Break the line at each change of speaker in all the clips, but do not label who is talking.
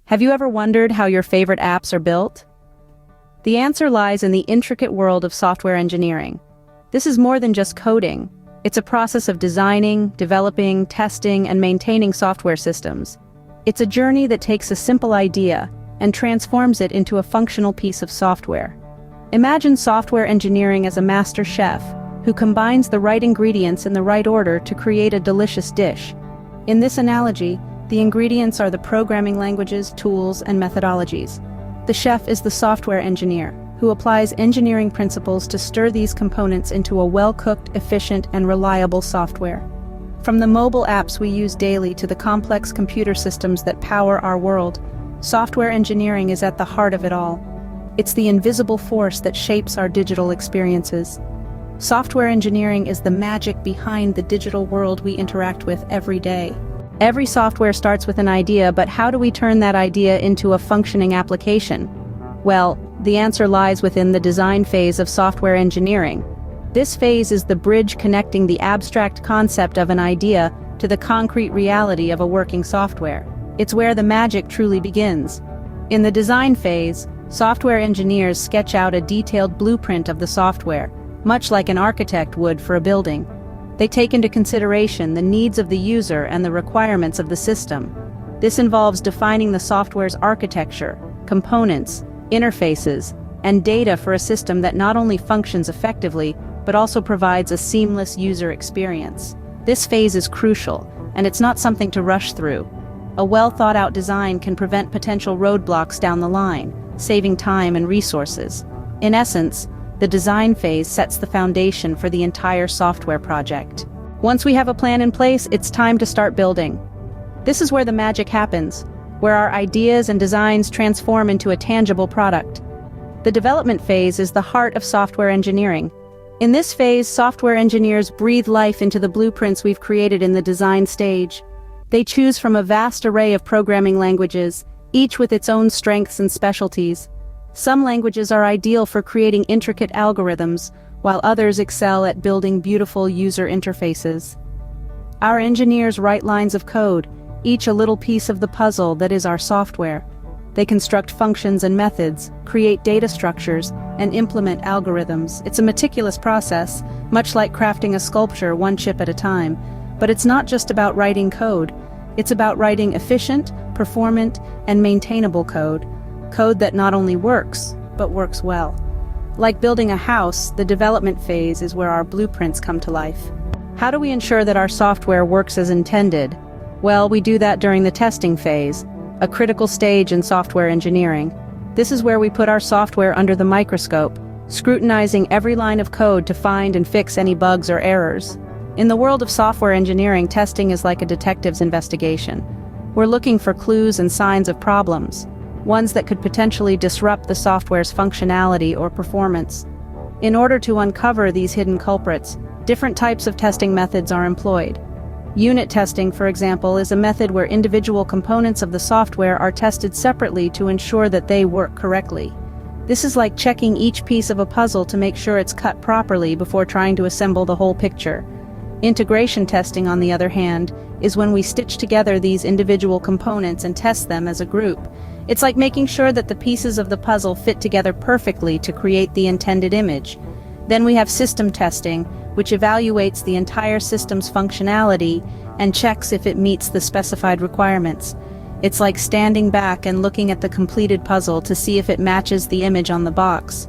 Have you ever wondered how your favorite apps are built? The answer lies in the intricate world of software engineering. This is more than just coding. It's a process of designing, developing, testing, and maintaining software systems. It's a journey that takes a simple idea and transforms it into a functional piece of software. Imagine software engineering as a master chef who combines the right ingredients in the right order to create a delicious dish. In this analogy, the ingredients are the programming languages, tools, and methodologies. The chef is the software engineer, who applies engineering principles to stir these components into a well-cooked, efficient, and reliable software. From the mobile apps we use daily to the complex computer systems that power our world, software engineering is at the heart of it all. It's the invisible force that shapes our digital experiences. Software engineering is the magic behind the digital world we interact with every day. Every software starts with an idea, but how do we turn that idea into a functioning application? Well, the answer lies within the design phase of software engineering. This phase is the bridge connecting the abstract concept of an idea to the concrete reality of a working software. It's where the magic truly begins. In the design phase, software engineers sketch out a detailed blueprint of the software, much like an architect would for a building. They take into consideration the needs of the user and the requirements of the system. This involves defining the software's architecture, components, interfaces, and data for a system that not only functions effectively, but also provides a seamless user experience. This phase is crucial, and it's not something to rush through. A well-thought-out design can prevent potential roadblocks down the line, saving time and resources. In essence, the design phase sets the foundation for the entire software project. Once we have a plan in place, it's time to start building. This is where the magic happens, where our ideas and designs transform into a tangible product. The development phase is the heart of software engineering. In this phase, software engineers breathe life into the blueprints we've created in the design stage. They choose from a vast array of programming languages, each with its own strengths and specialties. Some languages are ideal for creating intricate algorithms, while others excel at building beautiful user interfaces. Our engineers write lines of code, each a little piece of the puzzle that is our software. They construct functions and methods, create data structures, and implement algorithms. It's a meticulous process, much like crafting a sculpture one chip at a time. But it's not just about writing code. It's about writing efficient, performant, and maintainable code. Code that not only works, but works well. Like building a house, the development phase is where our blueprints come to life. How do we ensure that our software works as intended? Well, we do that during the testing phase, a critical stage in software engineering. This is where we put our software under the microscope, scrutinizing every line of code to find and fix any bugs or errors. In the world of software engineering, testing is like a detective's investigation. We're looking for clues and signs of problems, ones that could potentially disrupt the software's functionality or performance. In order to uncover these hidden culprits, different types of testing methods are employed. Unit testing, for example, is a method where individual components of the software are tested separately to ensure that they work correctly. This is like checking each piece of a puzzle to make sure it's cut properly before trying to assemble the whole picture. Integration testing, on the other hand, is when we stitch together these individual components and test them as a group. It's like making sure that the pieces of the puzzle fit together perfectly to create the intended image. Then we have system testing, which evaluates the entire system's functionality and checks if it meets the specified requirements. It's like standing back and looking at the completed puzzle to see if it matches the image on the box.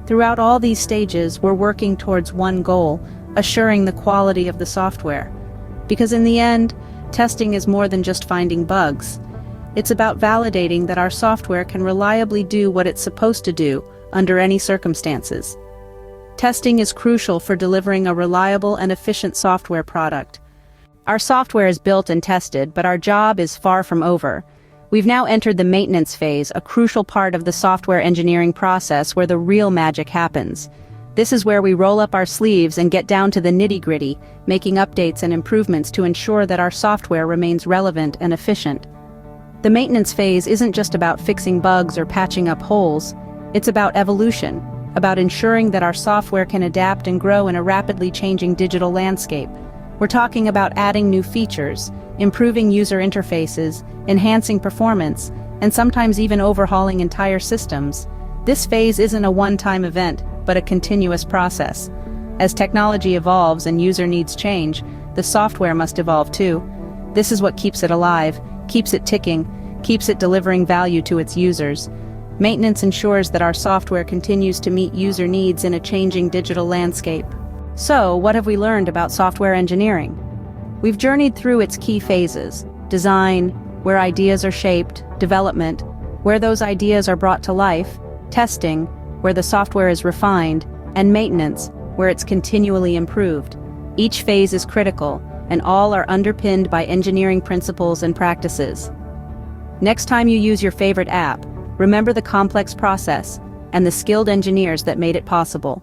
Throughout all these stages, we're working towards one goal: assuring the quality of the software. Because in the end, testing is more than just finding bugs. It's about validating that our software can reliably do what it's supposed to do under any circumstances. Testing is crucial for delivering a reliable and efficient software product. Our software is built and tested, but our job is far from over. We've now entered the maintenance phase, a crucial part of the software engineering process where the real magic happens. This is where we roll up our sleeves and get down to the nitty-gritty, making updates and improvements to ensure that our software remains relevant and efficient. The maintenance phase isn't just about fixing bugs or patching up holes. It's about evolution, about ensuring that our software can adapt and grow in a rapidly changing digital landscape. We're talking about adding new features, improving user interfaces, enhancing performance, and sometimes even overhauling entire systems. This phase isn't a one-time event, but a continuous process. As technology evolves and user needs change, the software must evolve too. This is what keeps it alive, keeps it ticking, keeps it delivering value to its users. Maintenance ensures that our software continues to meet user needs in a changing digital landscape. So, what have we learned about software engineering? We've journeyed through its key phases: design, where ideas are shaped; development, where those ideas are brought to life; testing, where the software is refined; and maintenance, where it's continually improved. Each phase is critical, and all are underpinned by engineering principles and practices. Next time you use your favorite app, remember the complex process and the skilled engineers that made it possible.